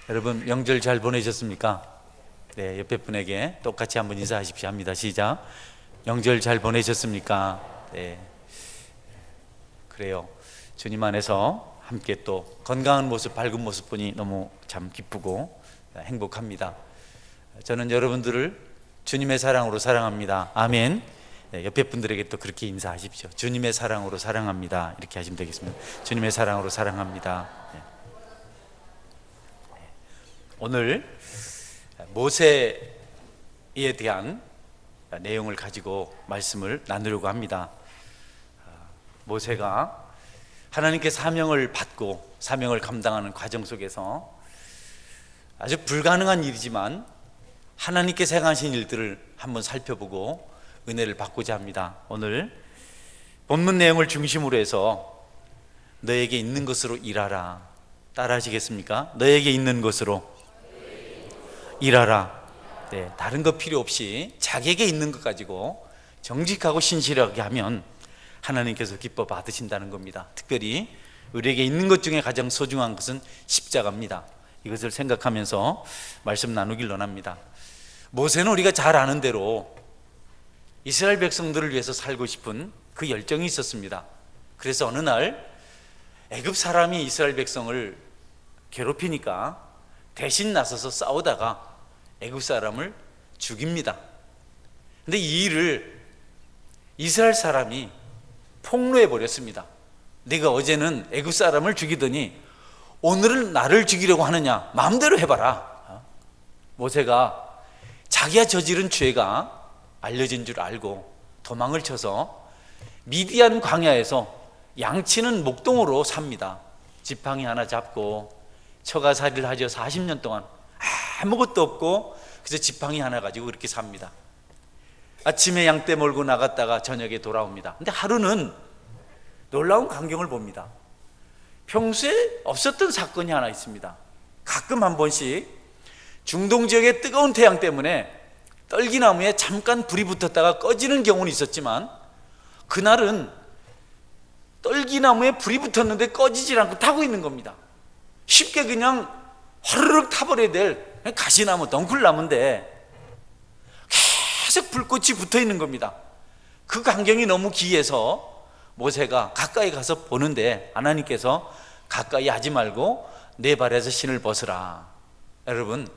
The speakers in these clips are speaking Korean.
여러분 명절 잘 보내셨습니까? 네, 옆에 분에게 똑같이 한번 인사하십시오. 합니다. 시작. 명절 잘 보내셨습니까? 네, 그래요. 주님 안에서 함께 또 건강한 모습, 밝은 모습 보니 너무 참 기쁘고 행복합니다. 저는 여러분들을 주님의 사랑으로 사랑합니다. 아멘. 네, 옆에 분들에게 또 그렇게 인사하십시오. 주님의 사랑으로 사랑합니다. 이렇게 하시면 되겠습니다. 주님의 사랑으로 사랑합니다. 네. 오늘 모세에 대한 내용을 가지고 말씀을 나누려고 합니다. 모세가 하나님께 사명을 받고 사명을 감당하는 과정 속에서 아주 불가능한 일이지만 하나님께서 행하신 일들을 한번 살펴보고 은혜를 받고자 합니다. 오늘 본문 내용을 중심으로 해서 너에게 있는 것으로 일하라. 따라 하시겠습니까? 너에게 있는 것으로 일하라. 네, 다른 거 필요 없이 자기에게 있는 것 가지고 정직하고 신실하게 하면 하나님께서 기뻐 받으신다는 겁니다. 특별히 우리에게 있는 것 중에 가장 소중한 것은 십자가입니다. 이것을 생각하면서 말씀 나누길 원합니다. 모세는 우리가 잘 아는 대로 이스라엘 백성들을 위해서 살고 싶은 그 열정이 있었습니다. 그래서 어느 날 애굽 사람이 이스라엘 백성을 괴롭히니까 대신 나서서 싸우다가 애굽 사람을 죽입니다. 근데 이 일을 이스라엘 사람이 폭로해 버렸습니다. 네가 어제는 애굽 사람을 죽이더니 오늘은 나를 죽이려고 하느냐? 마음대로 해봐라. 모세가 자기가 저지른 죄가 알려진 줄 알고 도망을 쳐서 미디안 광야에서 양치는 목동으로 삽니다. 지팡이 하나 잡고 처가살이를 하죠. 40년 동안 아무것도 없고 그래서 지팡이 하나 가지고 그렇게 삽니다. 아침에 양떼 몰고 나갔다가 저녁에 돌아옵니다. 근데 하루는 놀라운 광경을 봅니다. 평소에 없었던 사건이 하나 있습니다. 가끔 한 번씩 중동 지역의 뜨거운 태양 때문에 떨기나무에 잠깐 불이 붙었다가 꺼지는 경우는 있었지만 그날은 떨기나무에 불이 붙었는데 꺼지질 않고 타고 있는 겁니다. 쉽게 그냥 화르륵 타버려야 될 가시나무, 덩쿨나무인데 계속 불꽃이 붙어 있는 겁니다. 그 광경이 너무 기이해서 모세가 가까이 가서 보는데 하나님께서 가까이 하지 말고 내 발에서 신을 벗으라. 여러분,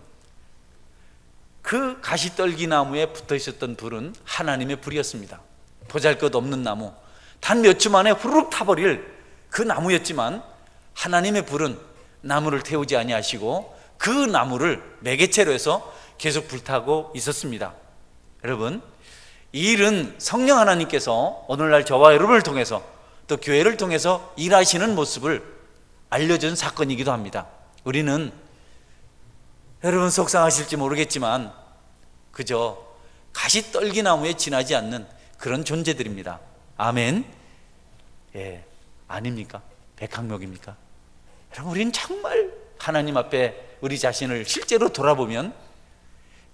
그 가시떨기나무에 붙어 있었던 불은 하나님의 불이었습니다. 보잘것없는 나무, 단 몇 주 만에 후루룩 타버릴 그 나무였지만 하나님의 불은 나무를 태우지 아니하시고 그 나무를 매개체로 해서 계속 불타고 있었습니다. 여러분, 이 일은 성령 하나님께서 오늘날 저와 여러분을 통해서 또 교회를 통해서 일하시는 모습을 알려준 사건이기도 합니다. 우리는 여러분 속상하실지 모르겠지만 그저 가시떨기나무에 지나지 않는 그런 존재들입니다. 아멘. 예, 아닙니까? 백항목입니까? 여러분, 우리는 정말 하나님 앞에 우리 자신을 실제로 돌아보면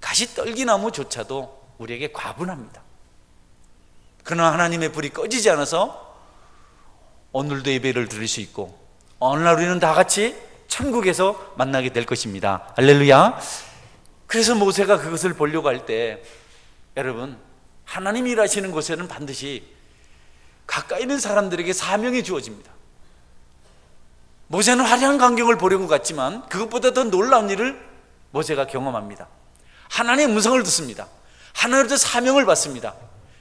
가시떨기나무조차도 우리에게 과분합니다. 그러나 하나님의 불이 꺼지지 않아서 오늘도 예배를 드릴 수 있고 어느 날 우리는 다 같이 천국에서 만나게 될 것입니다. 할렐루야. 그래서 모세가 그것을 보려고 할 때 여러분, 하나님이 일하시는 곳에는 반드시 가까이 있는 사람들에게 사명이 주어집니다. 모세는 화려한 광경을 보려고 갔지만 그것보다 더 놀라운 일을 모세가 경험합니다. 하나님의 음성을 듣습니다. 하나님으로부터 사명을 받습니다.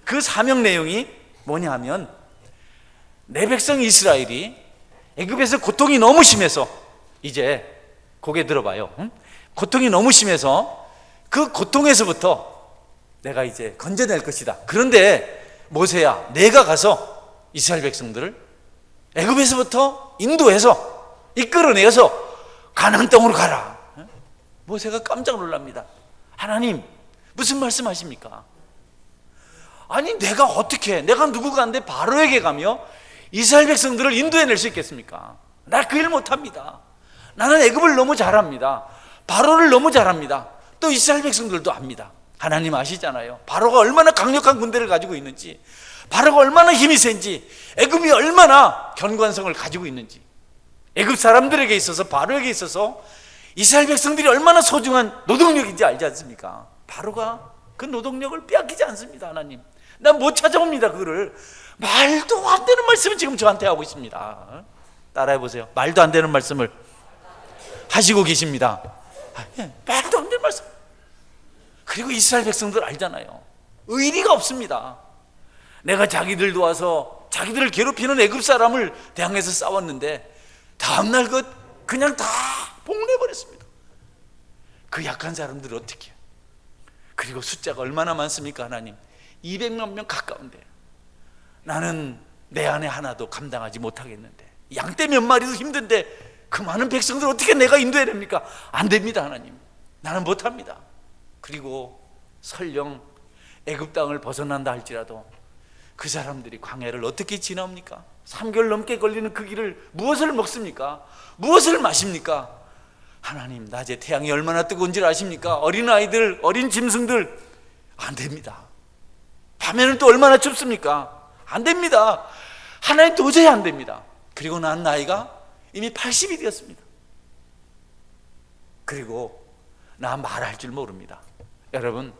그 사명 내용이 뭐냐 하면 내 백성 이스라엘이 애굽에서 고통이 너무 심해서 이제 고개 들어봐요. 고통이 너무 심해서 그 고통에서부터 내가 이제 건져낼 것이다. 그런데 모세야, 내가 가서 이스라엘 백성들을 애굽에서부터 인도해서 이끌어내서 가나안 땅으로 가라. 모세가 깜짝 놀랍니다. 하나님, 무슨 말씀하십니까? 아니, 내가 어떻게, 내가 누구가 한데 바로에게 가며 이스라엘 백성들을 인도해낼 수 있겠습니까? 나 그 일 못합니다. 나는 애굽을 너무 잘합니다. 바로를 너무 잘합니다. 또 이스라엘 백성들도 압니다. 하나님 아시잖아요. 바로가 얼마나 강력한 군대를 가지고 있는지, 바로가 얼마나 힘이 센지, 애굽이 얼마나 견고성을 가지고 있는지. 애굽 사람들에게 있어서, 바로에게 있어서 이스라엘 백성들이 얼마나 소중한 노동력인지 알지 않습니까? 바로가 그 노동력을 빼앗기지 않습니다. 하나님, 난 못 찾아옵니다. 그거를. 말도 안 되는 말씀을 지금 저한테 하고 있습니다. 따라해 보세요. 말도 안 되는 말씀을 하시고 계십니다. 말도 안 되는 말씀. 그리고 이스라엘 백성들 알잖아요. 의리가 없습니다. 내가 자기들 도와서 자기들을 괴롭히는 애굽 사람을 대항해서 싸웠는데 다음날 그냥 다 봉내버렸습니다. 그 약한 사람들 어떻게 해요? 그리고 숫자가 얼마나 많습니까? 하나님, 200만 명 가까운데 나는 내 안에 하나도 감당하지 못하겠는데, 양떼 몇 마리도 힘든데 그 많은 백성들 어떻게 내가 인도해야 됩니까? 안 됩니다. 하나님, 나는 못합니다. 그리고 설령 애굽 땅을 벗어난다 할지라도 그 사람들이 광야를 어떻게 지나옵니까? 3개월 넘게 걸리는 그 길을 무엇을 먹습니까? 무엇을 마십니까? 하나님, 낮에 태양이 얼마나 뜨거운지 아십니까? 어린아이들, 어린 짐승들, 안 됩니다. 밤에는 또 얼마나 춥습니까? 안 됩니다. 하나님, 도저히 안 됩니다. 그리고 난 나이가 이미 80이 되었습니다. 그리고 나 말할 줄 모릅니다. 여러분,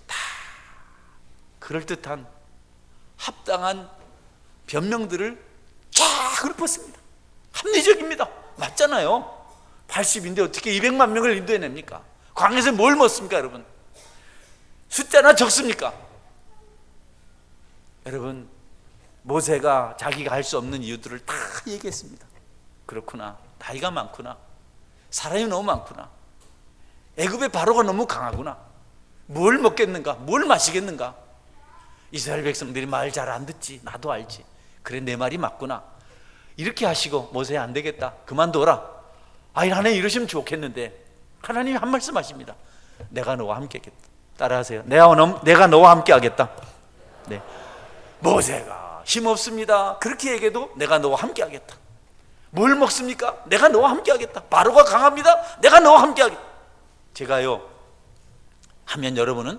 다 그럴듯한 합당한 변명들을 쫙 읊었습니다. 합리적입니다. 맞잖아요. 80인데 어떻게 200만 명을 인도해냅니까? 광야에서 뭘 먹습니까? 여러분, 숫자나 적습니까? 여러분, 모세가 자기가 할 수 없는 이유들을 다 얘기했습니다. 그렇구나, 나이가 많구나, 사람이 너무 많구나, 애굽의 바로가 너무 강하구나, 뭘 먹겠는가, 뭘 마시겠는가. 이스라엘 백성들이 말 잘 안 듣지, 나도 알지. 그래, 내 말이 맞구나. 이렇게 하시고, 모세야, 안 되겠다, 그만둬라. 아니, 하나님 이러시면 좋겠는데 하나님이 한 말씀 하십니다. 내가 너와 함께 하겠다. 따라하세요. 내가 너와 함께 하겠다. 네. 모세가 힘없습니다. 그렇게 얘기해도 내가 너와 함께 하겠다. 뭘 먹습니까? 내가 너와 함께 하겠다. 바로가 강합니다. 내가 너와 함께 하겠다. 제가요 하면 여러분은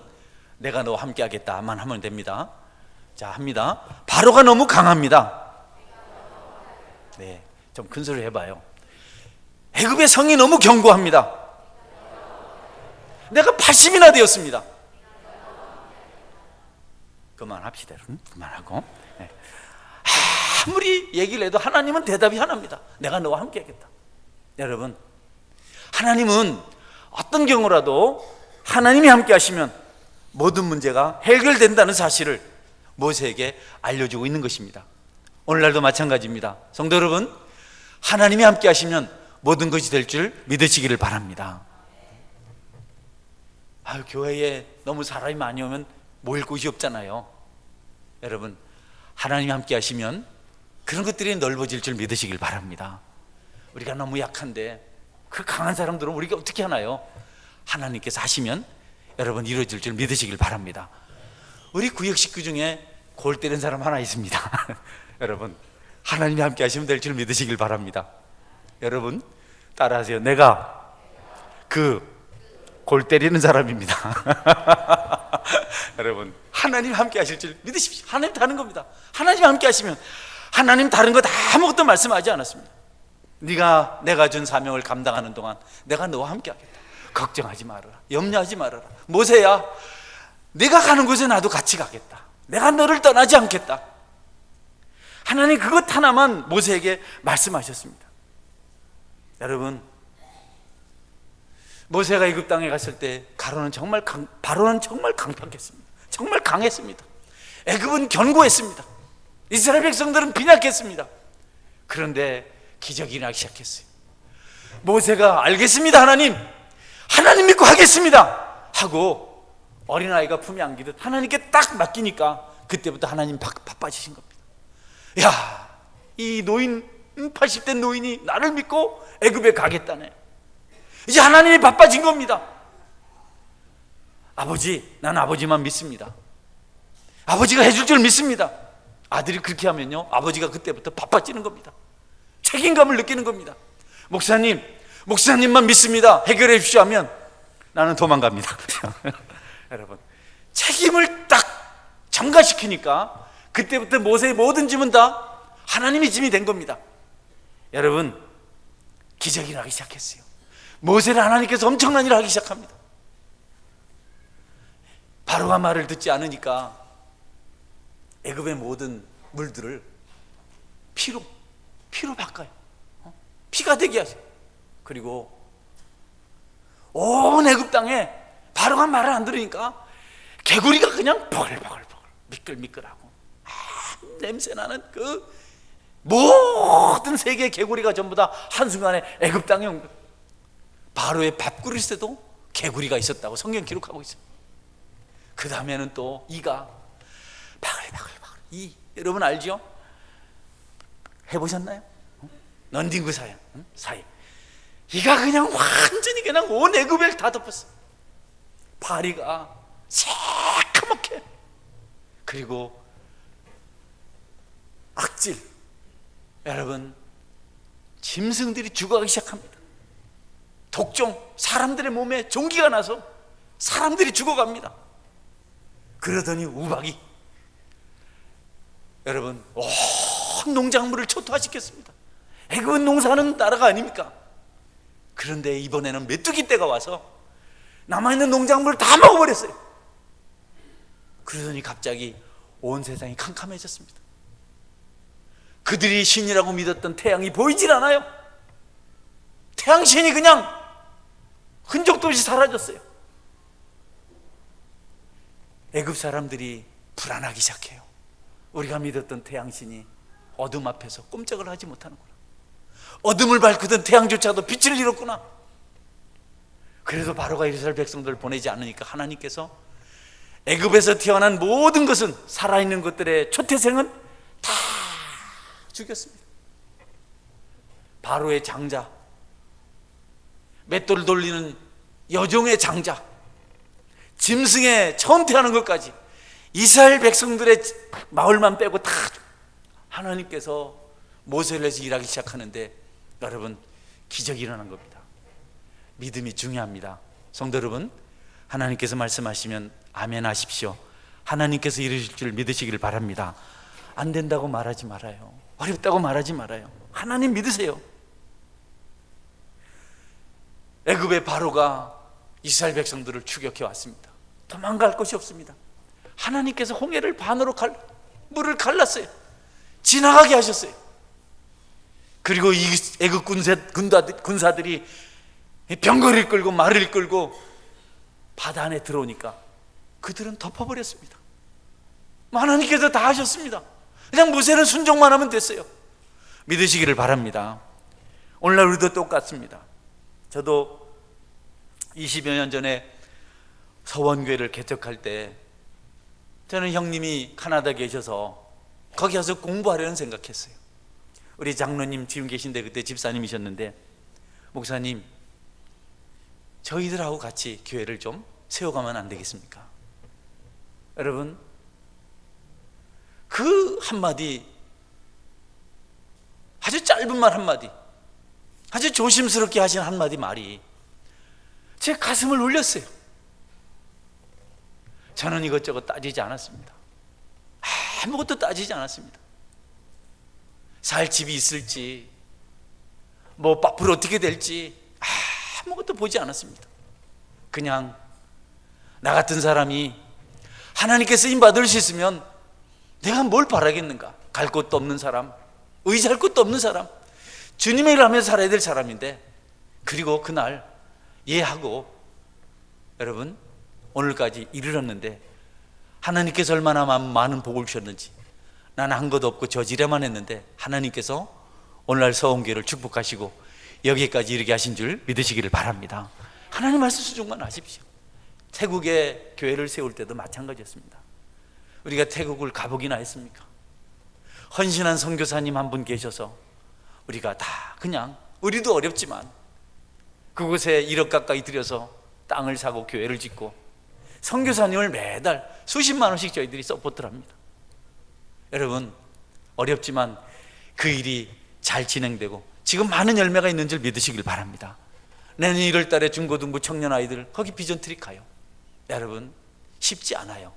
내가 너와 함께 하겠다만 하면 됩니다. 자, 합니다. 바로가 너무 강합니다. 네, 좀 큰 소리로 해봐요. 애굽의 성이 너무 견고합니다. 내가 80이나 되었습니다. 그만합시다. 그만하고. 네. 아무리 얘기를 해도 하나님은 대답이 하나입니다. 내가 너와 함께 하겠다. 여러분, 하나님은 어떤 경우라도 하나님이 함께 하시면 모든 문제가 해결된다는 사실을 모세에게 알려주고 있는 것입니다. 오늘날도 마찬가지입니다. 성도 여러분, 하나님이 함께 하시면 모든 것이 될 줄 믿으시기를 바랍니다. 교회에 너무 사람이 많이 오면 모일 곳이 없잖아요. 여러분, 하나님이 함께 하시면 그런 것들이 넓어질 줄 믿으시길 바랍니다. 우리가 너무 약한데 그 강한 사람들은 우리가 어떻게 하나요? 하나님께서 하시면 여러분 이루어질 줄 믿으시길 바랍니다. 우리 구역 식구 중에 골 때리는 사람 하나 있습니다. 여러분, 하나님이 함께 하시면 될 줄 믿으시길 바랍니다. 여러분, 따라하세요. 내가 그 골 때리는 사람입니다. 여러분, 하나님 함께 하실 줄 믿으십시오. 하나님 다른 겁니다. 하나님 함께 하시면 하나님 다른 거 다 아무것도 말씀하지 않았습니다. 내가 준 사명을 감당하는 동안 내가 너와 함께 하겠다. 걱정하지 말아라. 염려하지 말아라. 모세야, 네가 가는 곳에 나도 같이 가겠다. 내가 너를 떠나지 않겠다. 하나님 그것 하나만 모세에게 말씀하셨습니다. 여러분, 모세가 애굽 땅에 갔을 때 바로는 정말 강팍했습니다. 정말 강했습니다. 애굽은 견고했습니다. 이스라엘 백성들은 빈약했습니다. 그런데 기적이 나기 시작했어요. 모세가 알겠습니다. 하나님 믿고 하겠습니다 하고 어린아이가 품에 안기듯 하나님께 딱 맡기니까 그때부터 하나님 바빠지신 겁니다. 야, 이 노인, 80대 노인이 나를 믿고 애굽에 가겠다네. 이제 하나님이 바빠진 겁니다. 아버지, 난 아버지만 믿습니다. 아버지가 해줄 줄 믿습니다. 아들이 그렇게 하면요, 아버지가 그때부터 바빠지는 겁니다. 책임감을 느끼는 겁니다. 목사님만 믿습니다, 해결해 주십시오 하면 나는 도망갑니다. 여러분, 책임을 딱 전가시키니까 그때부터 모세의 모든 짐은 다 하나님의 짐이 된 겁니다. 여러분, 기적이 나기 시작했어요. 모세를 하나님께서 엄청난 일을 하기 시작합니다. 바로가 말을 듣지 않으니까 애굽의 모든 물들을 피로 바꿔요. 피가 되게 하세요. 그리고 온 애굽 땅에 바로가 말을 안 들으니까 개구리가 그냥 버글버글 미끌미끌하고 냄새나는 그 모든 세계의 개구리가 전부 다 한순간에 애굽 땅에 온 거예요. 바로의 밥그릇에도 개구리가 있었다고 성경 기록하고 있어요. 그 다음에는 또 이가 바글바글 여러분 알죠? 해보셨나요? 넌딩구 사이 이가 그냥 완전히 그냥 온 애굽을 다 덮었어. 파리가 새까맣게, 그리고 악질, 여러분 짐승들이 죽어가기 시작합니다. 독종, 사람들의 몸에 종기가 나서 사람들이 죽어갑니다. 그러더니 우박이 여러분 온 농작물을 초토화시켰습니다. 애굽은 농사하는 나라가 아닙니까? 그런데 이번에는 메뚜기 떼가 와서 남아있는 농작물을 다 먹어버렸어요. 그러더니 갑자기 온 세상이 캄캄해졌습니다. 그들이 신이라고 믿었던 태양이 보이질 않아요. 태양신이 그냥 흔적도 없이 사라졌어요. 애굽 사람들이 불안하기 시작해요. 우리가 믿었던 태양신이 어둠 앞에서 꼼짝을 하지 못하는구나. 어둠을 밝히던 태양조차도 빛을 잃었구나. 그래서 바로가 이스라엘 백성들을 보내지 않으니까 하나님께서 애굽에서 태어난 모든 것은, 살아있는 것들의 초태생은 다 죽였습니다. 바로의 장자, 맷돌을 돌리는 여종의 장자, 짐승의 처음 태어난 것까지 이스라엘 백성들의 마을만 빼고 다 하나님께서 모세를 해서 일하기 시작하는데, 여러분 기적이 일어난 겁니다. 믿음이 중요합니다. 성도 여러분, 하나님께서 말씀하시면 아멘 하십시오. 하나님께서 이루실 줄 믿으시기를 바랍니다. 안 된다고 말하지 말아요. 어렵다고 말하지 말아요. 하나님 믿으세요. 애굽의 바로가 이스라엘 백성들을 추격해 왔습니다. 도망갈 곳이 없습니다. 하나님께서 홍해를 반으로 물을 갈랐어요. 지나가게 하셨어요. 그리고 이 애굽 군사들이 병거를 끌고 말을 끌고 바다 안에 들어오니까 그들은 덮어버렸습니다. 하나님께서 다 하셨습니다. 그냥 모세는 순종만 하면 됐어요. 믿으시기를 바랍니다. 오늘날 우리도 똑같습니다. 저도 20여 년 전에 서원교회를 개척할 때 저는 형님이 카나다에 계셔서 거기 가서 공부하려는 생각했어요. 우리 장로님 지금 계신데 그때 집사님이셨는데, 목사님 저희들하고 같이 교회를 좀 세워가면 안 되겠습니까? 여러분 그 한마디, 아주 짧은 말 한마디, 아주 조심스럽게 하신 한마디 말이 제 가슴을 울렸어요. 저는 이것저것 따지지 않았습니다. 아무것도 따지지 않았습니다. 살 집이 있을지, 뭐 앞으로 어떻게 될지 아무것도 보지 않았습니다. 그냥 나 같은 사람이 하나님께 쓰임받을 수 있으면 내가 뭘 바라겠는가? 갈 곳도 없는 사람, 의지할 곳도 없는 사람, 주님의 일을 하면서 살아야 될 사람인데, 그리고 그날 이해하고 여러분 오늘까지 이르렀는데, 하나님께서 얼마나 많은 복을 주셨는지, 나는 한 것도 없고 저지레만 했는데 하나님께서 오늘날 서원교회를 축복하시고 여기까지 이르게 하신 줄 믿으시기를 바랍니다. 하나님 말씀 수종만 하십시오. 태국에 교회를 세울 때도 마찬가지였습니다. 우리가 태국을 가보기나 했습니까? 헌신한 선교사님 한 분 계셔서 우리가 다 그냥, 우리도 어렵지만 그곳에 1억 가까이 들여서 땅을 사고 교회를 짓고 선교사님을 매달 수십만 원씩 저희들이 서포트를 합니다. 여러분 어렵지만 그 일이 잘 진행되고 지금 많은 열매가 있는 줄 믿으시길 바랍니다. 내년 1월 달에 중고등부 청년 아이들 거기 비전 트릭 가요. 여러분 쉽지 않아요.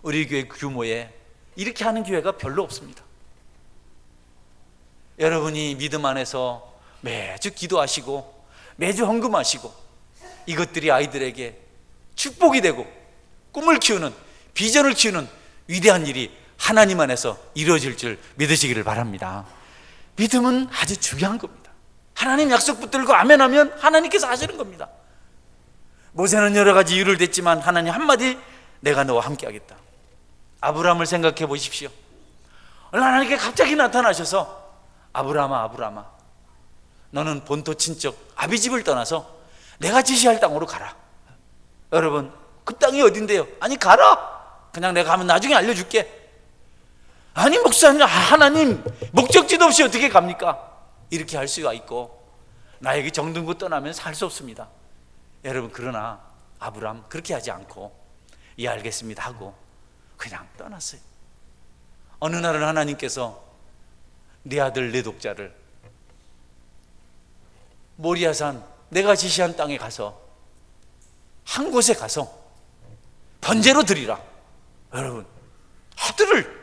우리 교회 규모에 이렇게 하는 교회가 별로 없습니다. 여러분이 믿음 안에서 매주 기도하시고 매주 헌금하시고 이것들이 아이들에게 축복이 되고 꿈을 키우는, 비전을 키우는 위대한 일이 하나님 안에서 이루어질 줄 믿으시기를 바랍니다. 믿음은 아주 중요한 겁니다. 하나님 약속 붙들고 아멘하면 하나님께서 하시는 겁니다. 모세는 여러 가지 이유를 댔지만 하나님 한마디, 내가 너와 함께 하겠다. 아브라함을 생각해 보십시오. 하나님께 갑자기 나타나셔서 아브라함아, 아브라함아, 너는 본토 친척 아비집을 떠나서 내가 지시할 땅으로 가라. 여러분, 그 땅이 어딘데요? 아니, 가라. 그냥 내가 가면 나중에 알려줄게. 아니, 목사님, 하나님 목적지도 없이 어떻게 갑니까? 이렇게 할 수가 있고, 나에게 정든 곳 떠나면 살 수 없습니다. 여러분, 그러나 아브라함 그렇게 하지 않고 예, 알겠습니다 하고 그냥 떠났어요. 어느 날은 하나님께서 네 아들 내 독자를 모리아산 내가 지시한 땅에 가서 한 곳에 가서 번제로 드리라. 여러분, 아들을,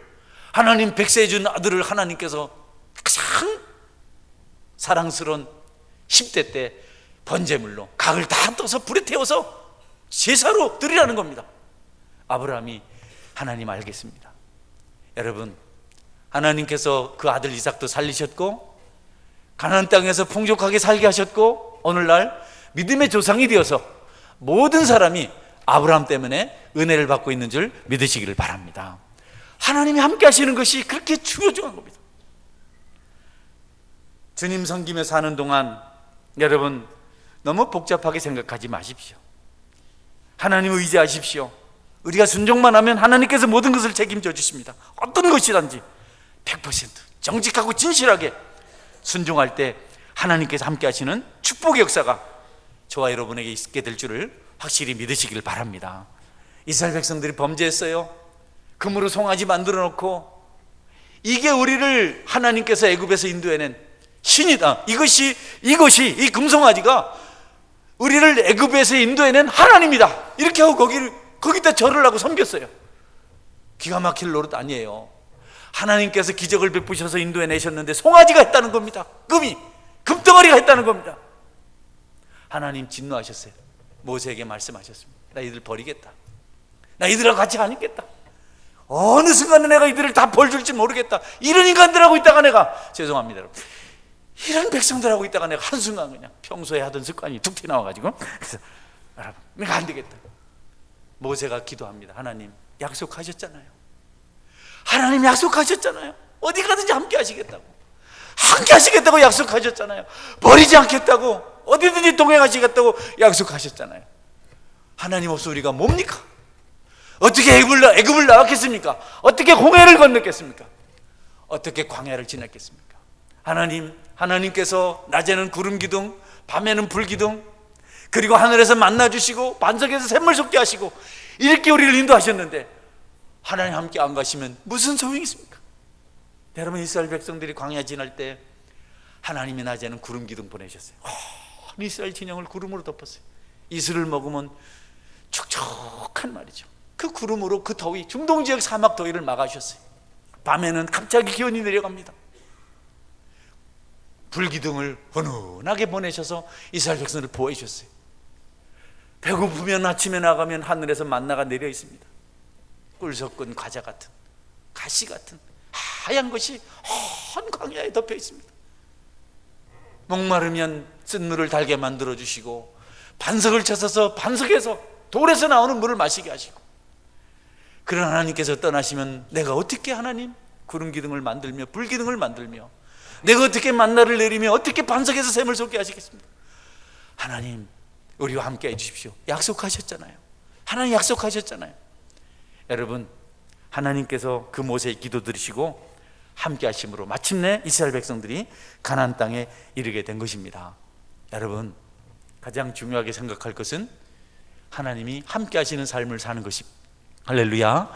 하나님 백세해 준 아들을 하나님께서 가장 사랑스러운 10대 때 번제물로 각을 다 떠서 불에 태워서 제사로 드리라는 겁니다. 아브라함이 하나님 알겠습니다. 여러분, 하나님께서 그 아들 이삭도 살리셨고 가나안 땅에서 풍족하게 살게 하셨고 오늘날 믿음의 조상이 되어서 모든 사람이 아브라함 때문에 은혜를 받고 있는 줄 믿으시기를 바랍니다. 하나님이 함께 하시는 것이 그렇게 중요한 겁니다. 주님 섬기며 사는 동안 여러분 너무 복잡하게 생각하지 마십시오. 하나님을 의지하십시오. 우리가 순종만 하면 하나님께서 모든 것을 책임져 주십니다. 어떤 것이든지 100% 정직하고 진실하게 순종할 때 하나님께서 함께 하시는 축복의 역사가 저와 여러분에게 있게 될 줄을 확실히 믿으시길 바랍니다. 이스라엘 백성들이 범죄했어요. 금으로 송아지 만들어 놓고, 이게 우리를 하나님께서 애굽에서 인도해낸 신이다. 이것이 이 금송아지가 우리를 애굽에서 인도해낸 하나님이다. 이렇게 하고 거기다 절을 하고 섬겼어요. 기가 막힐 노릇 아니에요. 하나님께서 기적을 베푸셔서 인도해내셨는데 송아지가 했다는 겁니다. 금덩어리가 했다는 겁니다. 하나님 진노하셨어요. 모세에게 말씀하셨습니다. 나 이들 버리겠다. 나 이들하고 같이 안 있겠다. 어느 순간에 내가 이들을 다 벌 줄지 모르겠다. 이런 인간들하고 있다가 내가, 죄송합니다 여러분, 이런 백성들하고 있다가 내가 한순간 그냥 평소에 하던 습관이 툭 튀어나와가지고, 그래서 여러분, 내가 안 되겠다. 모세가 기도합니다. 하나님 약속하셨잖아요. 하나님 약속하셨잖아요. 어디 가든지 함께 하시겠다고. 함께 하시겠다고 약속하셨잖아요. 버리지 않겠다고, 어디든지 동행하시겠다고 약속하셨잖아요. 하나님 없이 우리가 뭡니까? 어떻게 애굽을 나왔겠습니까? 어떻게 홍해를 건넜겠습니까? 어떻게 광야를 지났겠습니까? 하나님께서 낮에는 구름 기둥, 밤에는 불 기둥, 그리고 하늘에서 만나 주시고 반석에서 샘물 솟게 하시고 이렇게 우리를 인도하셨는데 하나님 함께 안 가시면 무슨 소용이 있습니까? 여러분, 이스라엘 백성들이 광야 지날 때 하나님이 낮에는 구름 기둥 보내셨어요. 이스라엘 진영을 구름으로 덮었어요. 이슬을 먹으면 촉촉한 말이죠. 그 구름으로 그 더위, 중동 지역 사막 더위를 막아주셨어요. 밤에는 갑자기 기온이 내려갑니다. 불기둥을 훈훈하게 보내셔서 이스라엘 백성을 보호해 주셨어요. 배고프면 아침에 나가면 하늘에서 만나가 내려 있습니다. 꿀 섞은 과자 같은, 가시 같은 하얀 것이 한 광야에 덮여 있습니다. 목마르면 쓴물을 달게 만들어 주시고, 반석을 쳐서 반석에서 돌에서 나오는 물을 마시게 하시고, 그런 하나님께서 떠나시면 내가 어떻게 하나님 구름 기둥을 만들며 불 기둥을 만들며 내가 어떻게 만나를 내리며 어떻게 반석에서 샘을 솟게 하시겠습니까? 하나님 우리와 함께 해 주십시오. 약속하셨잖아요. 하나님 약속하셨잖아요. 여러분, 하나님께서 그 모세의 기도 들으시고 함께 하심으로 마침내 이스라엘 백성들이 가나안 땅에 이르게 된 것입니다. 여러분, 가장 중요하게 생각할 것은 하나님이 함께 하시는 삶을 사는 것입니다. 할렐루야.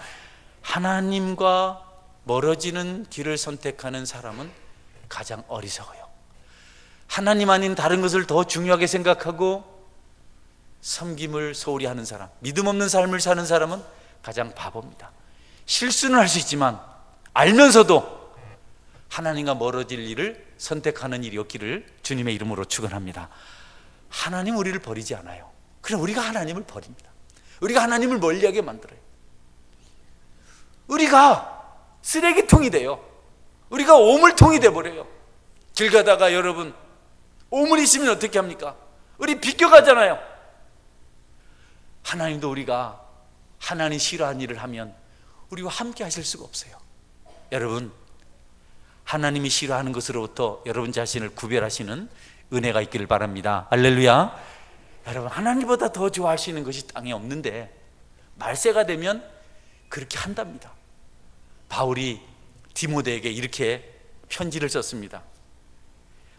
하나님과 멀어지는 길을 선택하는 사람은 가장 어리석어요. 하나님 아닌 다른 것을 더 중요하게 생각하고 섬김을 소홀히 하는 사람, 믿음 없는 삶을 사는 사람은 가장 바보입니다. 실수는 할 수 있지만 알면서도 하나님과 멀어질 일을 선택하는 일이 없기를 주님의 이름으로 축원합니다. 하나님 우리를 버리지 않아요. 그럼 우리가 하나님을 버립니다. 우리가 하나님을 멀리하게 만들어요. 우리가 쓰레기통이 돼요. 우리가 오물통이 돼버려요. 길 가다가 여러분 오물 있으면 어떻게 합니까? 우리 비껴가잖아요. 하나님도 우리가 하나님 싫어하는 일을 하면 우리와 함께 하실 수가 없어요. 여러분, 하나님이 싫어하는 것으로부터 여러분 자신을 구별하시는 은혜가 있기를 바랍니다. 할렐루야. 여러분, 하나님보다 더 좋아할 수 있는 것이 땅에 없는데 말세가 되면 그렇게 한답니다. 바울이 디모데에게 이렇게 편지를 썼습니다.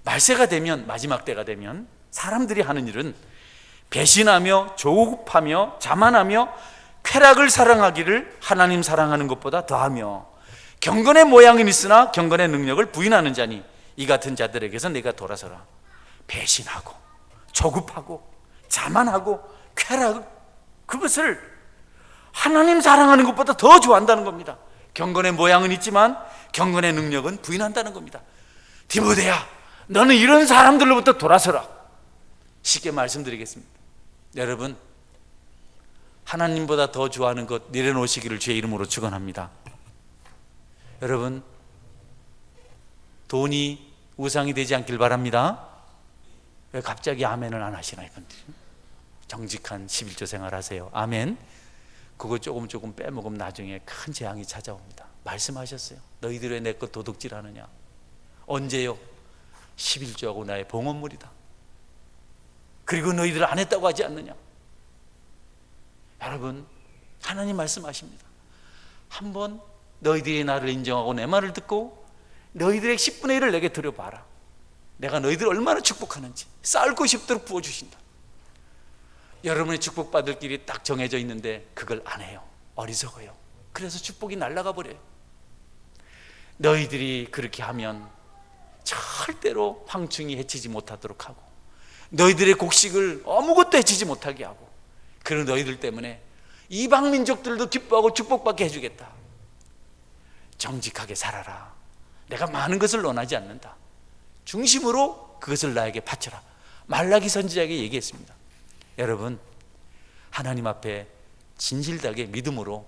말세가 되면, 마지막 때가 되면 사람들이 하는 일은 배신하며 조급하며 자만하며 쾌락을 사랑하기를 하나님 사랑하는 것보다 더하며 경건의 모양은 있으나 경건의 능력을 부인하는 자니 이 같은 자들에게서 내가 돌아서라. 배신하고 조급하고 자만하고 쾌락, 그것을 하나님 사랑하는 것보다 더 좋아한다는 겁니다. 경건의 모양은 있지만 경건의 능력은 부인한다는 겁니다. 디모데야, 너는 이런 사람들로부터 돌아서라. 쉽게 말씀드리겠습니다. 여러분, 하나님보다 더 좋아하는 것 내려놓으시기를 주의 이름으로 축원합니다. 여러분, 돈이 우상이 되지 않길 바랍니다. 왜 갑자기 아멘을 안 하시나 이분들? 정직한 11조 생활하세요. 아멘. 그거 조금 빼먹으면 나중에 큰 재앙이 찾아옵니다. 말씀하셨어요. 너희들 왜 내 것 도둑질하느냐? 언제요? 11조하고 나의 봉헌물이다. 그리고 너희들 안 했다고 하지 않느냐? 여러분, 하나님 말씀하십니다. 한번 너희들이 나를 인정하고 내 말을 듣고 너희들의 10분의 1을 내게 드려봐라. 내가 너희들을 얼마나 축복하는지 쌓을 곳이 없도록 부어주신다. 여러분의 축복받을 길이 딱 정해져 있는데 그걸 안 해요. 어리석어요. 그래서 축복이 날아가 버려요. 너희들이 그렇게 하면 절대로 황충이 해치지 못하도록 하고 너희들의 곡식을 아무것도 해치지 못하게 하고, 그런 너희들 때문에 이방 민족들도 기뻐하고 축복받게 해주겠다. 정직하게 살아라. 내가 많은 것을 원하지 않는다. 중심으로 그것을 나에게 바쳐라. 말라기 선지자에게 얘기했습니다. 여러분, 하나님 앞에 진실되게 믿음으로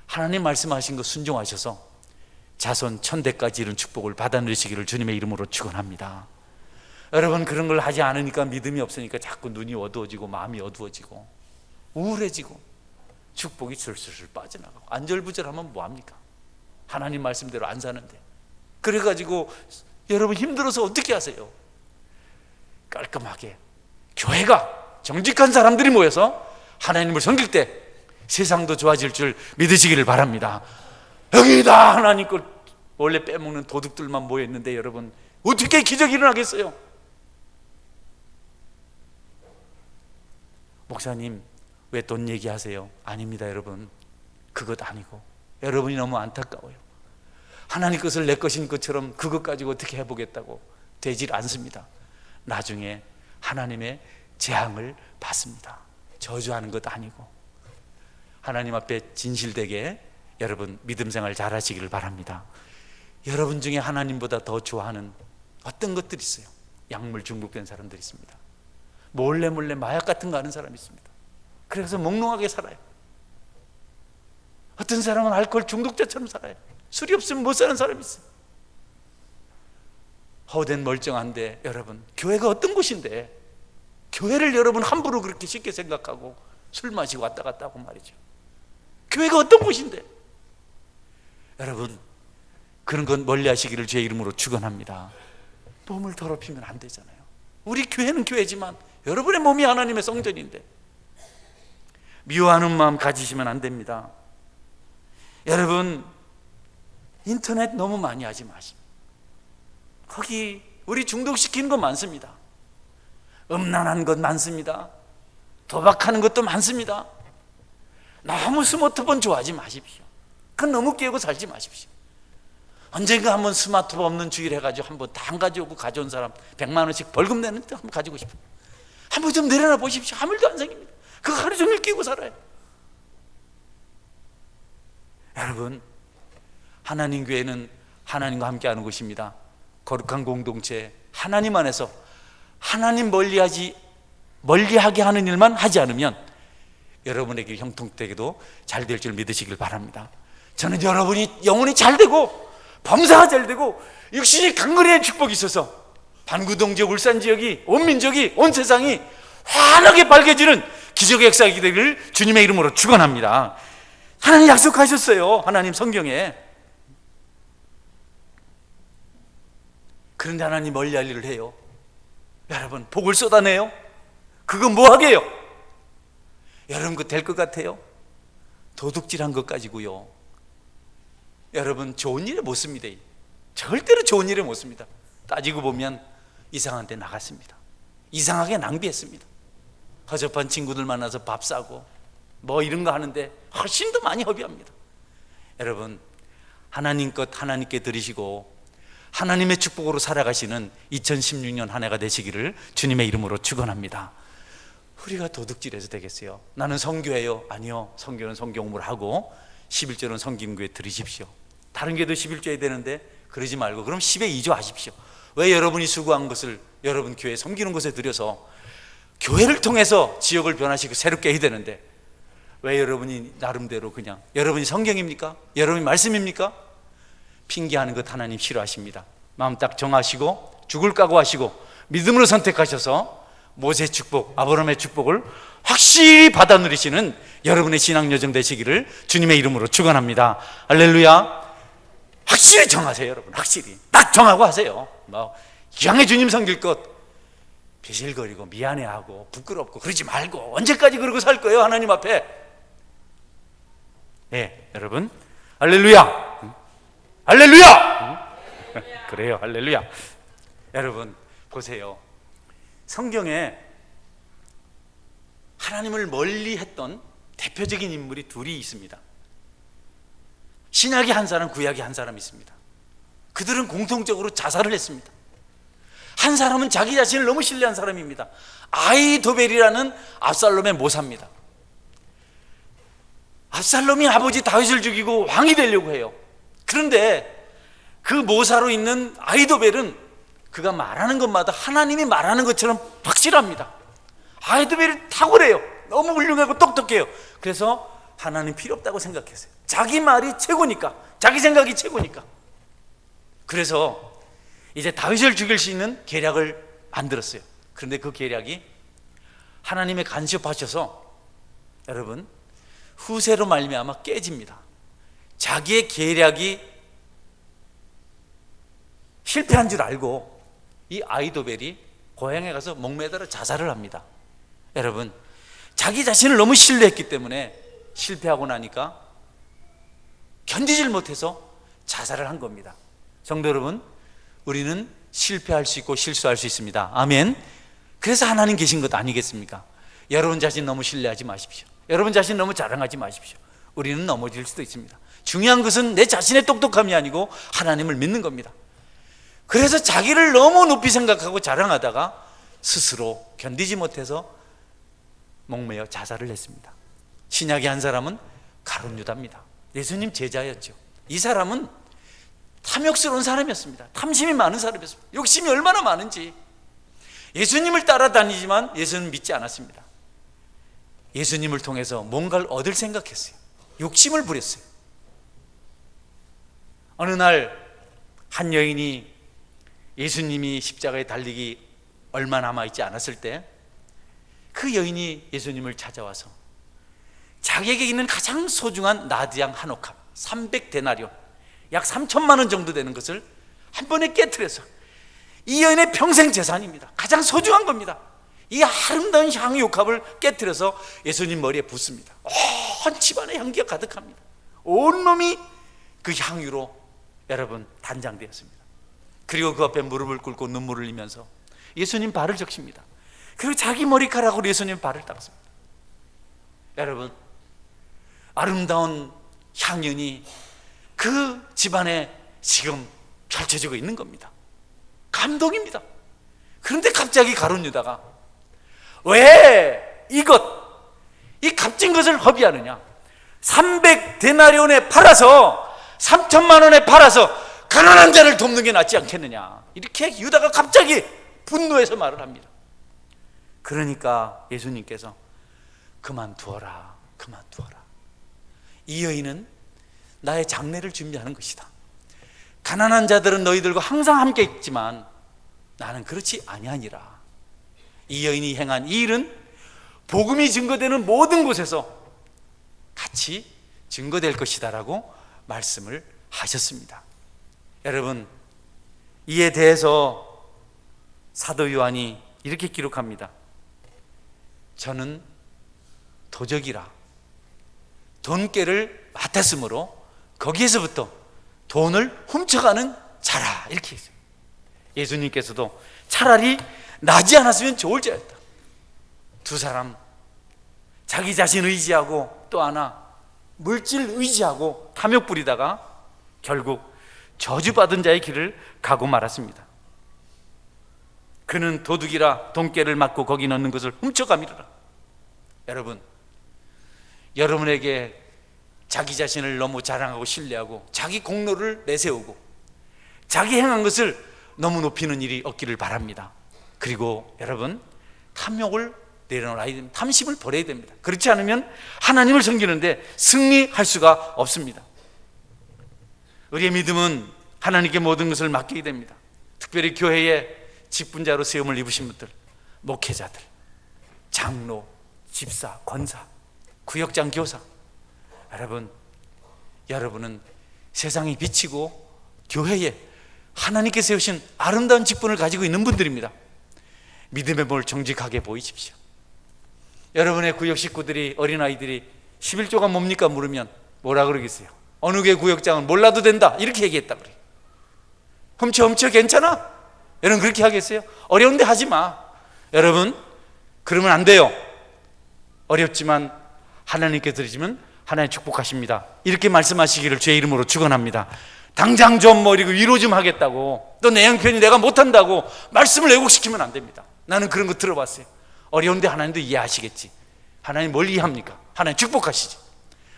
하나님 말씀하신 것 순종하셔서 자손 천대까지 이룬 축복을 받아 누리시기를 주님의 이름으로 축원합니다. 여러분, 그런 걸 하지 않으니까, 믿음이 없으니까 자꾸 눈이 어두워지고 마음이 어두워지고 우울해지고 축복이 슬슬 빠져나가고 안절부절하면 뭐합니까? 하나님 말씀대로 안 사는데. 그래가지고 여러분 힘들어서 어떻게 하세요? 깔끔하게 교회가 정직한 사람들이 모여서 하나님을 섬길 때 세상도 좋아질 줄 믿으시기를 바랍니다. 여기다 하나님 걸 원래 빼먹는 도둑들만 모여있는데 여러분 어떻게 기적이 일어나겠어요? 목사님, 왜 돈 얘기하세요? 아닙니다. 여러분, 그것 아니고 여러분이 너무 안타까워요. 하나님 것을 내 것인 것처럼 그것 가지고 어떻게 해보겠다고 되질 않습니다. 나중에 하나님의 재앙을 받습니다. 저주하는 것 아니고. 하나님 앞에 진실되게 여러분 믿음 생활 잘 하시기를 바랍니다. 여러분 중에 하나님보다 더 좋아하는 어떤 것들이 있어요. 약물 중독된 사람들이 있습니다. 몰래 마약 같은 거 하는 사람이 있습니다. 그래서 몽롱하게 살아요. 어떤 사람은 알코올 중독자처럼 살아요. 술이 없으면 못 사는 사람이 있어요. 허된 멀쩡한데 여러분, 교회가 어떤 곳인데 교회를 여러분 함부로 그렇게 쉽게 생각하고 술 마시고 왔다 갔다 하고 말이죠. 교회가 어떤 곳인데. 여러분, 그런 건 멀리 하시기를 주의 이름으로 축원합니다. 몸을 더럽히면 안 되잖아요. 우리 교회는 교회지만 여러분의 몸이 하나님의 성전인데 미워하는 마음 가지시면 안 됩니다. 여러분, 인터넷 너무 많이 하지 마십시오. 거기 우리 중독시키는 거 많습니다. 음란한 것 많습니다. 도박하는 것도 많습니다. 너무 스마트폰 좋아하지 마십시오. 그건 너무 깨우고 살지 마십시오. 언젠가 한번 스마트폰 없는 주일 해가지고 한번 다 안 가져오고 가져온 사람 100만 원씩 벌금 내는데 한번 가지고 싶어요. 한번 좀 내려놔 보십시오. 아무 일도 안 생깁니다. 그거 하루 종일 끼고 살아요. 여러분, 하나님 교회는 하나님과 함께하는 곳입니다. 거룩한 공동체, 하나님 안에서 하나님 멀리하지 멀리하게 하는 일만 하지 않으면 여러분에게 형통되게도 잘 될 줄 믿으시길 바랍니다. 저는 여러분이 영혼이 잘 되고 범사가 잘 되고 육신이 강건해진 축복이 있어서 반구동 지역, 울산 지역이, 온 민족이, 온 세상이 환하게 밝아지는 기적의 역사가 되기를 주님의 이름으로 축원합니다. 하나님 약속하셨어요. 하나님 성경에. 그런데 하나님 멀리할 일을 해요. 여러분, 복을 쏟아내요. 그거 뭐 하게요? 여러분, 그거 될 것 같아요? 도둑질한 것 가지고요, 여러분, 좋은 일에 못 씁니다. 절대로 좋은 일에 못 씁니다. 따지고 보면 이상한 데 나갔습니다. 이상하게 낭비했습니다. 허접한 친구들 만나서 밥 사고 뭐 이런 거 하는데 훨씬 더 많이 허비합니다. 여러분, 하나님 것 하나님께 드리시고 하나님의 축복으로 살아가시는 2016년 한 해가 되시기를 주님의 이름으로 축원합니다. 우리가 도둑질해서 되겠어요? 나는 선교해요. 아니요, 선교는 선교 공부를 하고 11조는 섬기는 교회 드리십시오. 다른 교회도 11조 해야 되는데 그러지 말고 그럼 10에 2조 하십시오. 왜 여러분이 수고한 것을 여러분 교회 섬기는 곳에 드려서 교회를 통해서 지역을 변화시키고 새롭게 해야 되는데 왜 여러분이 나름대로 그냥, 여러분이 성경입니까? 여러분이 말씀입니까? 핑계하는 것 하나님 싫어하십니다. 마음 딱 정하시고 죽을 각오하시고 믿음으로 선택하셔서 모세의 축복, 아브라함의 축복을 확실히 받아 누리시는 여러분의 신앙 여정 되시기를 주님의 이름으로 축원합니다. 할렐루야. 확실히 정하세요. 여러분, 확실히 딱 정하고 하세요. 뭐 이왕에 주님 섬길 것 비실거리고 미안해하고 부끄럽고 그러지 말고 언제까지 그러고 살 거예요? 하나님 앞에. 예, 여러분, 할렐루야. 할렐루야. 그래요, 할렐루야. 여러분 보세요. 성경에 하나님을 멀리 했던 대표적인 인물이 둘이 있습니다. 신약의 한 사람, 구약의 한 사람 있습니다. 그들은 공통적으로 자살을 했습니다. 한 사람은 자기 자신을 너무 신뢰한 사람입니다. 아히도벨이라는 압살롬의 모사입니다. 압살롬이 아버지 다윗을 죽이고 왕이 되려고 해요. 그런데 그 모사로 있는 아히도벨은 그가 말하는 것마다 하나님이 말하는 것처럼 확실합니다. 아히도벨이 탁월해요. 너무 훌륭하고 똑똑해요. 그래서 하나님 필요 없다고 생각했어요. 자기 말이 최고니까, 자기 생각이 최고니까. 그래서 이제 다윗을 죽일 수 있는 계략을 만들었어요. 그런데 그 계략이 하나님의 간섭하셔서 여러분 후세로 말미암아 깨집니다. 자기의 계략이 실패한 줄 알고 이 아히도벨이 고향에 가서 목매달아 자살을 합니다. 여러분, 자기 자신을 너무 신뢰했기 때문에 실패하고 나니까 견디질 못해서 자살을 한 겁니다. 성도 여러분, 우리는 실패할 수 있고 실수할 수 있습니다. 아멘. 그래서 하나님 계신 것 아니겠습니까? 여러분 자신 너무 신뢰하지 마십시오. 여러분 자신 너무 자랑하지 마십시오. 우리는 넘어질 수도 있습니다. 중요한 것은 내 자신의 똑똑함이 아니고 하나님을 믿는 겁니다. 그래서 자기를 너무 높이 생각하고 자랑하다가 스스로 견디지 못해서 목매어 자살을 했습니다. 신약의 한 사람은 가룟 유다입니다. 예수님 제자였죠. 이 사람은 탐욕스러운 사람이었습니다. 탐심이 많은 사람이었습니다. 욕심이 얼마나 많은지. 예수님을 따라다니지만 예수님은 믿지 않았습니다. 예수님을 통해서 뭔가를 얻을 생각했어요. 욕심을 부렸어요. 어느 날 한 여인이 예수님이 십자가에 달리기 얼마 남아있지 않았을 때 그 여인이 예수님을 찾아와서 자기에게 있는 가장 소중한 나드양 한 옥합 300데나리온 약 3천만 원 정도 되는 것을 한 번에 깨트려서, 이 여인의 평생 재산입니다. 가장 소중한 겁니다. 이 아름다운 향유 옥합을 깨트려서 예수님 머리에 붓습니다. 온 집안에 향기가 가득합니다. 온몸이 그 향유로 여러분 단장되었습니다. 그리고 그 앞에 무릎을 꿇고 눈물을 흘리면서 예수님 발을 적십니다. 그리고 자기 머리카락으로 예수님 발을 닦습니다. 여러분, 아름다운 향연이 그 집안에 지금 펼쳐지고 있는 겁니다. 감동입니다. 그런데 갑자기 가룟 유다가 왜 이 값진 것을 허비하느냐, 300데나리온에 팔아서 3천만 원에 팔아서 가난한 자를 돕는 게 낫지 않겠느냐, 이렇게 유다가 갑자기 분노해서 말을 합니다. 그러니까 예수님께서 그만두어라, 그만두어라. 이 여인은 나의 장례를 준비하는 것이다. 가난한 자들은 너희들과 항상 함께 있지만 나는 그렇지 아니하니라. 이 여인이 행한 이 일은 복음이 증거되는 모든 곳에서 같이 증거될 것이다 라고 말씀을 하셨습니다. 여러분, 이에 대해서 사도 요한이 이렇게 기록합니다. 저는 도적이라 돈깨를 맡았으므로 거기에서부터 돈을 훔쳐가는 자라, 이렇게 했어요. 예수님께서도 차라리 나지 않았으면 좋을 자였다. 두 사람, 자기 자신 의지하고 또 하나 물질 의지하고 탐욕 부리다가 결국 저주받은 자의 길을 가고 말았습니다. 그는 도둑이라 돈깨를 맞고 거기 넣는 것을 훔쳐가미르라. 여러분, 여러분에게 자기 자신을 너무 자랑하고 신뢰하고 자기 공로를 내세우고 자기 행한 것을 너무 높이는 일이 없기를 바랍니다. 그리고 여러분, 탐욕을 내려놓아야 됩니다. 탐심을 버려야 됩니다. 그렇지 않으면 하나님을 섬기는데 승리할 수가 없습니다. 우리의 믿음은 하나님께 모든 것을 맡기게 됩니다. 특별히 교회에 직분자로 세움을 입으신 분들, 목회자들, 장로, 집사, 권사, 구역장, 교사, 여러분은 세상이 비치고 교회에 하나님께 세우신 아름다운 직분을 가지고 있는 분들입니다. 믿음의 몸을 정직하게 보이십시오. 여러분의 구역 식구들이, 어린아이들이 11조가 뭡니까 물으면 뭐라 그러겠어요? 어느 교회 구역장은 몰라도 된다 이렇게 얘기했다 그래요. 훔쳐 괜찮아? 여러분 그렇게 하겠어요? 어려운데 하지 마. 여러분, 그러면 안 돼요. 어렵지만 하나님께 드리시면 하나님 축복하십니다. 이렇게 말씀하시기를 주의 이름으로 축원합니다. 당장 좀 이러고 위로 좀 하겠다고, 또 내 형편이 내가 못한다고 말씀을 왜곡시키면 안 됩니다. 나는 그런 거 들어봤어요. 어려운데 하나님도 이해하시겠지. 하나님 뭘 이해합니까? 하나님 축복하시지.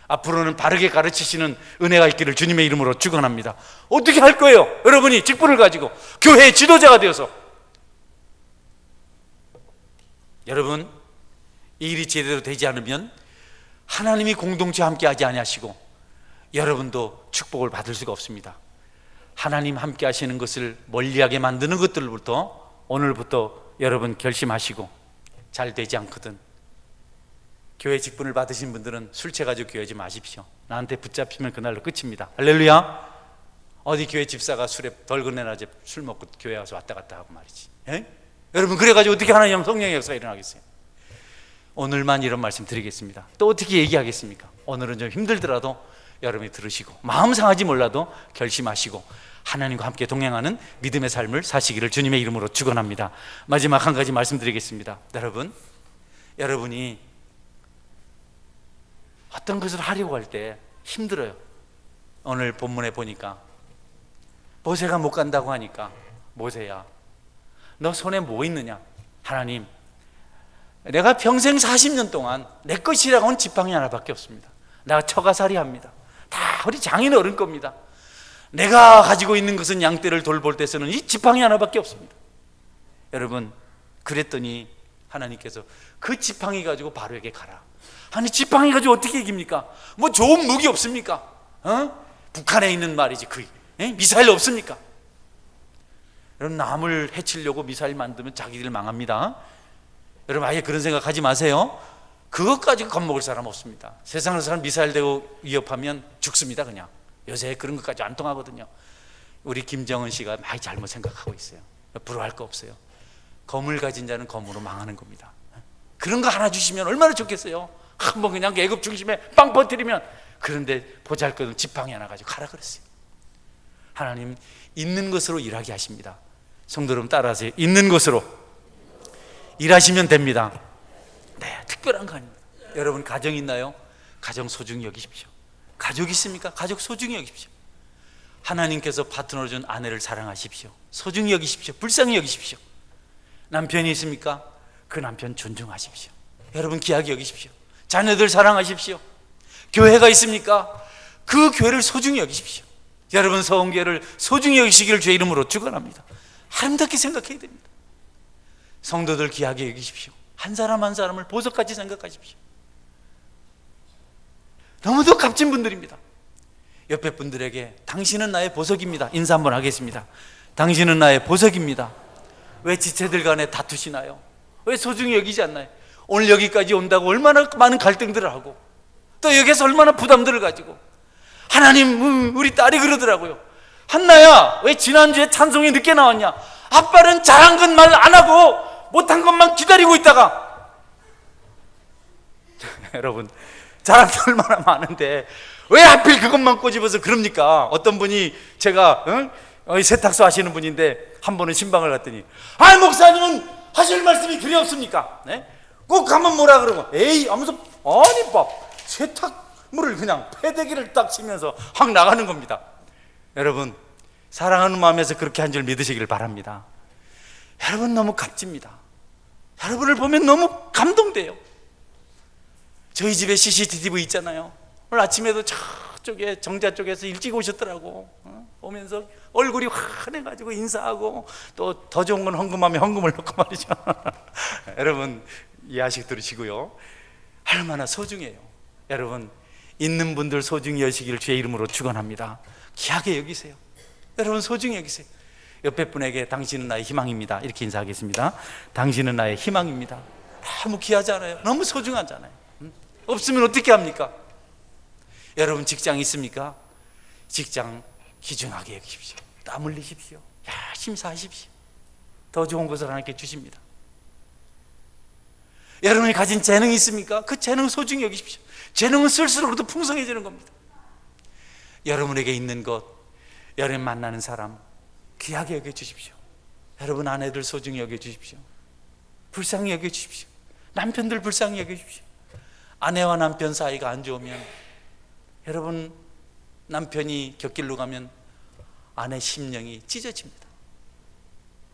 앞으로는 바르게 가르치시는 은혜가 있기를 주님의 이름으로 축원합니다. 어떻게 할 거예요? 여러분이 직분을 가지고 교회의 지도자가 되어서. 여러분, 이 일이 제대로 되지 않으면 하나님이 공동체와 함께 하지 아니하시고 여러분도 축복을 받을 수가 없습니다. 하나님 함께 하시는 것을 멀리하게 만드는 것들부터 오늘부터 여러분 결심하시고, 잘 되지 않거든 교회 직분을 받으신 분들은 술 취해가지고 교회 좀 마십시오. 나한테 붙잡히면 그날로 끝입니다. 할렐루야. 어디 교회 집사가 술에 덜그네낮에 술 먹고 교회 와서 왔다 갔다 하고 말이지. 여러분, 그래가지고 어떻게 하나님 성령의 역사가 일어나겠어요? 오늘만 이런 말씀 드리겠습니다. 또 어떻게 얘기하겠습니까? 오늘은 좀 힘들더라도 여러분이 들으시고 마음 상하지 몰라도 결심하시고 하나님과 함께 동행하는 믿음의 삶을 사시기를 주님의 이름으로 축원합니다. 마지막 한 가지 말씀드리겠습니다. 여러분이 어떤 것을 하려고 할 때 힘들어요. 오늘 본문에 보니까 모세가 못 간다고 하니까, 모세야 너 손에 뭐 있느냐? 하나님, 내가 평생 40년 동안 내 것이라고 한 지팡이 하나밖에 없습니다. 내가 처가살이 합니다. 다 우리 장인 어른 겁니다. 내가 가지고 있는 것은 양떼를 돌볼 때 쓰는 이 지팡이 하나밖에 없습니다. 여러분, 그랬더니 하나님께서 그 지팡이 가지고 바로에게 가라. 아니, 지팡이 가지고 어떻게 이깁니까? 뭐 좋은 무기 없습니까? 북한에 있는 말이지 미사일 없습니까? 여러분, 남을 해치려고 미사일 만들면 자기들 망합니다. 여러분, 아예 그런 생각하지 마세요. 그것 가지고 겁먹을 사람 없습니다. 세상에서 사람 미사일 대고 위협하면 죽습니다. 그냥 요새 그런 것까지 안 통하거든요. 우리 김정은 씨가 많이 잘못 생각하고 있어요. 부러워할 거 없어요. 검을 가진 자는 검으로 망하는 겁니다. 그런 거 하나 주시면 얼마나 좋겠어요. 한번 그냥 애굽 중심에 빵 퍼뜨리면. 그런데 보잘것없는 지팡이 하나 가지고 가라 그랬어요. 하나님 있는 것으로 일하게 하십니다. 성도 여러분, 따라하세요. 있는 것으로 일하시면 됩니다. 네, 특별한 거 아닙니다. 여러분, 가정 있나요? 가정 소중히 여기십시오. 가족 있습니까? 가족 소중히 여기십시오. 하나님께서 파트너를 준 아내를 사랑하십시오. 소중히 여기십시오. 불쌍히 여기십시오. 남편이 있습니까? 그 남편 존중하십시오. 여러분, 귀하게 여기십시오. 자녀들 사랑하십시오. 교회가 있습니까? 그 교회를 소중히 여기십시오. 여러분, 서원교회를 소중히 여기시기를 주의 이름으로 축원합니다. 아름답게 생각해야 됩니다. 성도들 귀하게 여기십시오. 한 사람 한 사람을 보석같이 생각하십시오. 너무도 값진 분들입니다. 옆에 분들에게 당신은 나의 보석입니다. 인사 한번 하겠습니다. 당신은 나의 보석입니다. 왜 지체들 간에 다투시나요? 왜 소중히 여기지 않나요? 오늘 여기까지 온다고 얼마나 많은 갈등들을 하고, 또 여기서 얼마나 부담들을 가지고. 하나님, 우리 딸이 그러더라고요. 한나야, 왜 지난주에 찬송이 늦게 나왔냐? 아빠는 잘한 건 말 안 하고 못한 것만 기다리고 있다가. 여러분, 잘한 게 얼마나 많은데 왜 하필 그것만 꼬집어서 그럽니까? 어떤 분이, 제가 세탁소 하시는 분인데 한 번은 신방을 갔더니, 목사님은 하실 말씀이 그리 없습니까? 네? 꼭 가면 뭐라 그러고, 에이 하면서, 아니 세탁물을 그냥 패대기를 딱 치면서 확 나가는 겁니다. 여러분, 사랑하는 마음에서 그렇게 한 줄 믿으시길 바랍니다. 여러분, 너무 값집니다. 여러분을 보면 너무 감동돼요. 저희 집에 CCTV 있잖아요. 오늘 아침에도 저쪽에 정자 쪽에서 일찍 오셨더라고. 오면서 얼굴이 환해가지고 인사하고, 또 더 좋은 건 헌금하면 헌금을 넣고 말이죠. 여러분, 이해하시고 들으시고요. 얼마나 소중해요. 여러분, 있는 분들 소중히 여시기를 주의 이름으로 축원합니다. 귀하게 여기세요. 여러분, 소중히 여기세요. 옆에 분에게 당신은 나의 희망입니다. 이렇게 인사하겠습니다. 당신은 나의 희망입니다. 너무 귀하잖아요. 너무 소중하잖아요. 없으면 어떻게 합니까? 여러분, 직장 있습니까? 직장 귀중하게 여기십시오. 땀 흘리십시오. 열심히 사십시오. 더 좋은 것을 하나님께 주십니다. 여러분이 가진 재능이 있습니까? 그 재능을 소중히 여기십시오. 재능은 쓸수록 더 풍성해지는 겁니다. 여러분에게 있는 것, 여러분 만나는 사람 귀하게 여겨주십시오. 여러분 아내들 소중히 여겨주십시오. 불쌍히 여겨주십시오. 남편들 불쌍히 여겨주십시오. 아내와 남편 사이가 안 좋으면, 여러분, 남편이 곁길로 가면 아내 심령이 찢어집니다.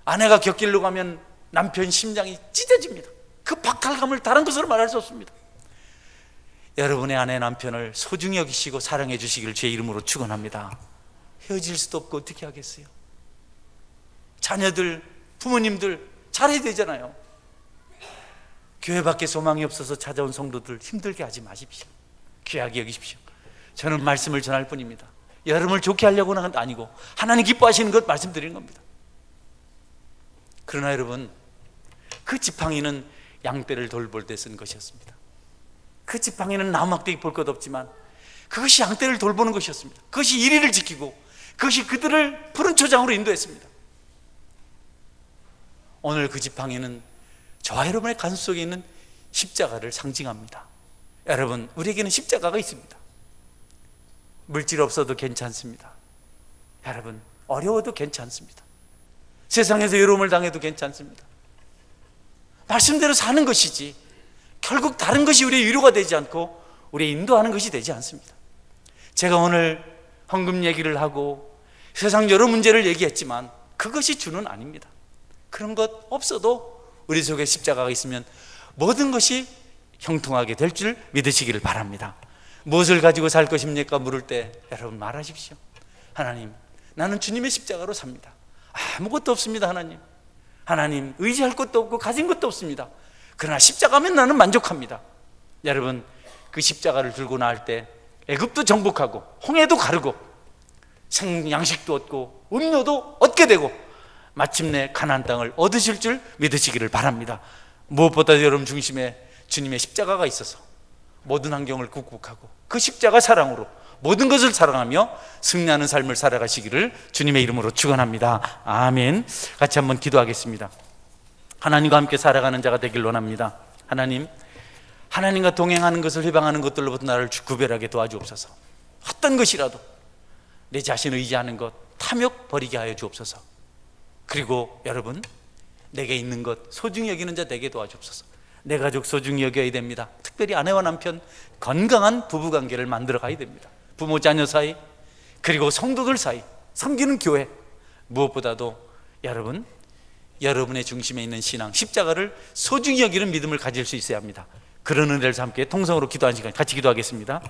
아내가 곁길로 가면 남편 심장이 찢어집니다. 그 박탈감을 다른 것으로 말할 수 없습니다. 여러분의 아내, 남편을 소중히 여기시고 사랑해 주시기를 주의 이름으로 축원합니다. 헤어질 수도 없고 어떻게 하겠어요? 자녀들, 부모님들 잘해야 되잖아요. 교회 밖에 소망이 없어서 찾아온 성도들 힘들게 하지 마십시오. 귀하게 여기십시오. 저는 말씀을 전할 뿐입니다. 여러분을 좋게 하려고는 아니고 하나님 기뻐하시는 것 말씀드리는 겁니다. 그러나 여러분, 그 지팡이는 양떼를 돌볼 때 쓴 것이었습니다. 그 지팡이는 나무막대기 볼 것 없지만 그것이 양떼를 돌보는 것이었습니다. 그것이 이리를 지키고 그것이 그들을 푸른 초장으로 인도했습니다. 오늘 그 지팡이는 저와 여러분의 가슴 속에 있는 십자가를 상징합니다. 여러분, 우리에게는 십자가가 있습니다. 물질 없어도 괜찮습니다. 여러분, 어려워도 괜찮습니다. 세상에서 외로움을 당해도 괜찮습니다. 말씀대로 사는 것이지 결국 다른 것이 우리의 위로가 되지 않고 우리의 인도하는 것이 되지 않습니다. 제가 오늘 헌금 얘기를 하고 세상 여러 문제를 얘기했지만 그것이 주는 아닙니다. 그런 것 없어도 우리 속에 십자가가 있으면 모든 것이 형통하게 될 줄 믿으시기를 바랍니다. 무엇을 가지고 살 것입니까? 물을 때 여러분 말하십시오. 하나님, 나는 주님의 십자가로 삽니다. 아무것도 없습니다. 하나님, 의지할 것도 없고 가진 것도 없습니다. 그러나 십자가면 나는 만족합니다. 여러분, 그 십자가를 들고 나갈 때 애굽도 정복하고 홍해도 가르고 양식도 얻고 음료도 얻게 되고 마침내 가나안 땅을 얻으실 줄 믿으시기를 바랍니다. 무엇보다 여러분 중심에 주님의 십자가가 있어서 모든 환경을 극복하고 그 십자가 사랑으로 모든 것을 사랑하며 승리하는 삶을 살아가시기를 주님의 이름으로 축원합니다. 아멘. 같이 한번 기도하겠습니다. 하나님과 함께 살아가는 자가 되길 원합니다. 하나님과 동행하는 것을 회방하는 것들로부터 나를 구별하게 도와주옵소서. 어떤 것이라도 내 자신을 의지하는 것 탐욕 버리게 하여 주옵소서. 그리고 여러분, 내게 있는 것 소중히 여기는 자 되게 도와주옵소서. 내 가족 소중히 여겨야 됩니다. 특별히 아내와 남편 건강한 부부관계를 만들어 가야 됩니다. 부모 자녀 사이, 그리고 성도들 사이, 섬기는 교회, 무엇보다도 여러분의 중심에 있는 신앙, 십자가를 소중히 여기는 믿음을 가질 수 있어야 합니다. 그런 은혜를 함께 통성으로 기도하는 시간 같이 기도하겠습니다.